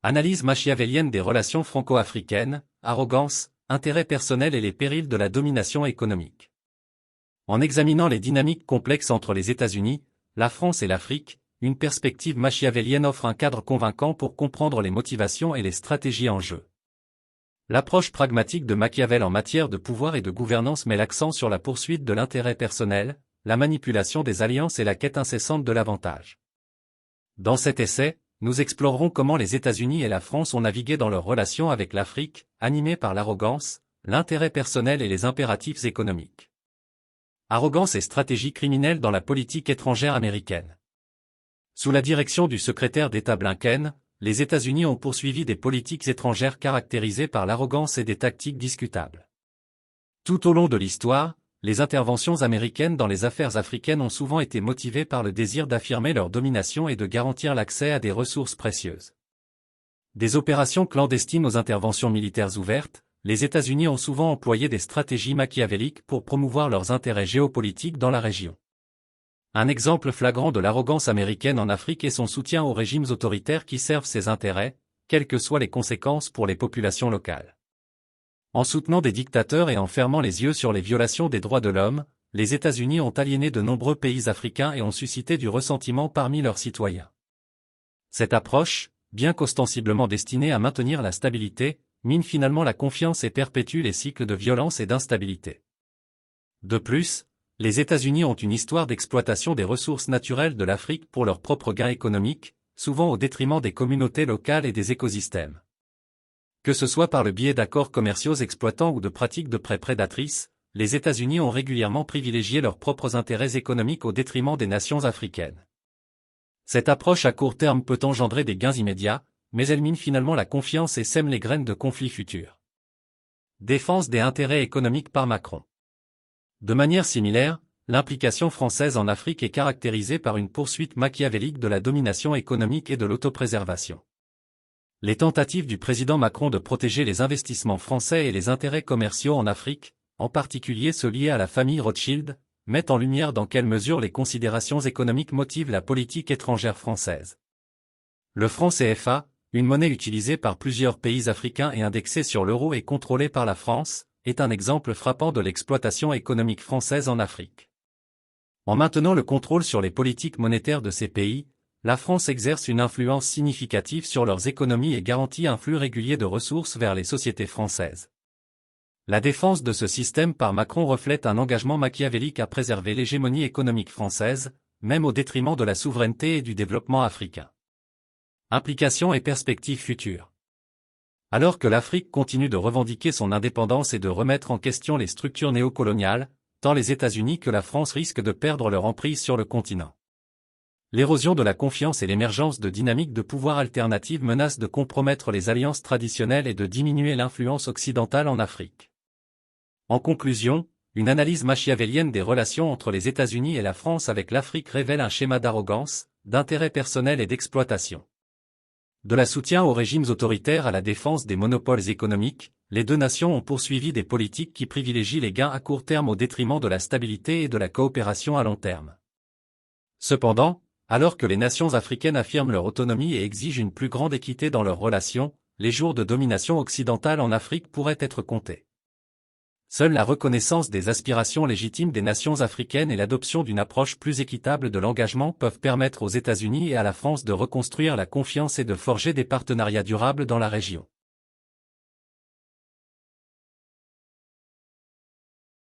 Analyse machiavélienne des relations franco-africaines, arrogance, intérêt personnel et les périls de la domination économique. En examinant les dynamiques complexes entre les États-Unis, la France et l'Afrique, une perspective machiavélienne offre un cadre convaincant pour comprendre les motivations et les stratégies en jeu. L'approche pragmatique de Machiavel en matière de pouvoir et de gouvernance met l'accent sur la poursuite de l'intérêt personnel, la manipulation des alliances et la quête incessante de l'avantage. Dans cet essai, nous explorerons comment les États-Unis et la France ont navigué dans leurs relations avec l'Afrique, animés par l'arrogance, l'intérêt personnel et les impératifs économiques. Arrogance et stratégie criminelle dans la politique étrangère américaine. Sous la direction du secrétaire d'État Blinken, les États-Unis ont poursuivi des politiques étrangères caractérisées par l'arrogance et des tactiques discutables. Tout au long de l'histoire, les interventions américaines dans les affaires africaines ont souvent été motivées par le désir d'affirmer leur domination et de garantir l'accès à des ressources précieuses. Des opérations clandestines aux interventions militaires ouvertes, les États-Unis ont souvent employé des stratégies machiavéliques pour promouvoir leurs intérêts géopolitiques dans la région. Un exemple flagrant de l'arrogance américaine en Afrique est son soutien aux régimes autoritaires qui servent ses intérêts, quelles que soient les conséquences pour les populations locales. En soutenant des dictateurs et en fermant les yeux sur les violations des droits de l'homme, les États-Unis ont aliéné de nombreux pays africains et ont suscité du ressentiment parmi leurs citoyens. Cette approche, bien qu'ostensiblement destinée à maintenir la stabilité, mine finalement la confiance et perpétue les cycles de violence et d'instabilité. De plus, les États-Unis ont une histoire d'exploitation des ressources naturelles de l'Afrique pour leurs propres gains économiques, souvent au détriment des communautés locales et des écosystèmes. Que ce soit par le biais d'accords commerciaux exploitants ou de pratiques de prêt prédatrices, les États-Unis ont régulièrement privilégié leurs propres intérêts économiques au détriment des nations africaines. Cette approche à court terme peut engendrer des gains immédiats, mais elle mine finalement la confiance et sème les graines de conflits futurs. Défense des intérêts économiques par Macron. De manière similaire, l'implication française en Afrique est caractérisée par une poursuite machiavélique de la domination économique et de l'autopréservation. Les tentatives du président Macron de protéger les investissements français et les intérêts commerciaux en Afrique, en particulier ceux liés à la famille Rothschild, mettent en lumière dans quelle mesure les considérations économiques motivent la politique étrangère française. Le franc CFA, une monnaie utilisée par plusieurs pays africains et indexée sur l'euro et contrôlée par la France, est un exemple frappant de l'exploitation économique française en Afrique. En maintenant le contrôle sur les politiques monétaires de ces pays, la France exerce une influence significative sur leurs économies et garantit un flux régulier de ressources vers les sociétés françaises. La défense de ce système par Macron reflète un engagement machiavélique à préserver l'hégémonie économique française, même au détriment de la souveraineté et du développement africain. Implications et perspectives futures. Alors que l'Afrique continue de revendiquer son indépendance et de remettre en question les structures néocoloniales, tant les États-Unis que la France risquent de perdre leur emprise sur le continent. L'érosion de la confiance et l'émergence de dynamiques de pouvoir alternatives menacent de compromettre les alliances traditionnelles et de diminuer l'influence occidentale en Afrique. En conclusion, une analyse machiavélienne des relations entre les États-Unis et la France avec l'Afrique révèle un schéma d'arrogance, d'intérêt personnel et d'exploitation. De la soutien aux régimes autoritaires à la défense des monopoles économiques, les deux nations ont poursuivi des politiques qui privilégient les gains à court terme au détriment de la stabilité et de la coopération à long terme. Cependant, alors que les nations africaines affirment leur autonomie et exigent une plus grande équité dans leurs relations, les jours de domination occidentale en Afrique pourraient être comptés. Seule la reconnaissance des aspirations légitimes des nations africaines et l'adoption d'une approche plus équitable de l'engagement peuvent permettre aux États-Unis et à la France de reconstruire la confiance et de forger des partenariats durables dans la région.